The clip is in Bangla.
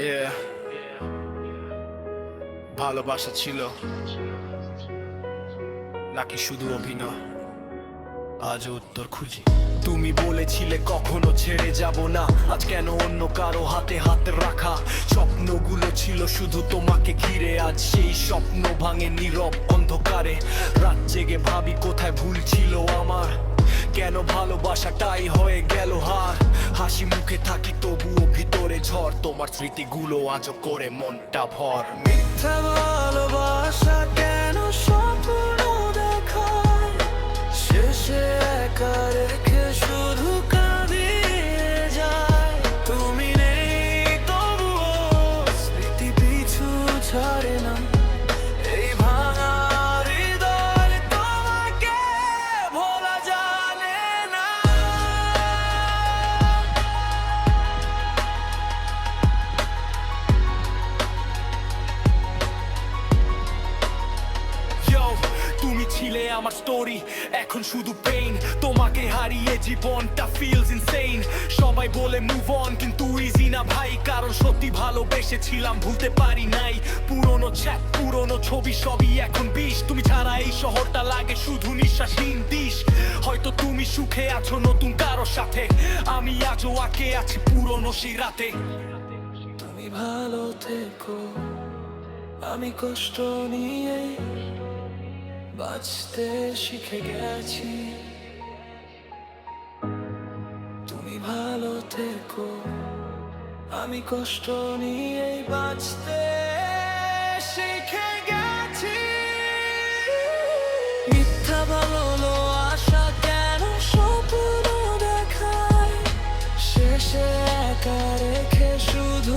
Yeah, ভালোবাসা ছিল নাকি শুধু অভিনয়, আজ উত্তর খুঁজি। তুমি বলেছিলে কখনো ছেড়ে যাব না, আজ কেন অন্য কারো হাতে হাত রাখা? স্বপ্নগুলো ছিল শুধু তোমাকে ঘিরে, আজ সেই স্বপ্ন ভাঙে নীরব অন্ধকারে। রাত জেগে ভাবি কোথায় ভুল ছিল আমার, কেন ভালোবাসাটাই হয়ে গেল হার। হাসি মুখে থাকি তবুও ভিতরে ঝড়, তোমার স্মৃতিগুলো আজও করে মনটা ভর। মিথ্যা ভালোবাসা কেন স্বপ্ন দেখায়, শেষে একা রেখে শুধু কাঁদিয়ে যায়। তুমি নেই তবুও স্মৃতি পিছু ছাড়ে না, এই ভাঙা হৃদয় তোমাকে ভোলা জানে না। তুমি ছিলে আমার স্টোরি, এখন শুধু পেইন। তোমাকে হারিয়ে জীবনটা ফিলস ইনসেইন। সবাই বলে মুভ অন, কিন্তু ইজি না ভাই, কারণ সত্যি ভালোবেসেছিলাম ভুলতে পারি নাই। পুরনো চ্যাট, পুরনো ছবি সবই এখন বিষ। তুমি ছাড়া এই শহরটা লাগে শুধু নিঃশ্বাসহীন দিশ। হয়তো তুমি সুখে আছো নতুন কারোর সাথে, আমি আজও আঁকে আছি পুরনো সেই রাতে। তুমি ভালো থেকো, আমি কষ্ট নিয়ে বাঁচতে শিখে গেছি। তুমি ভালো থেকো, আমি কষ্ট নিয়ে বাঁচতে শিখে গেছি। মিথ্যা ভালো আশা কেন স্বপ্ন দেখায়, শেষে একা রেখে শুধু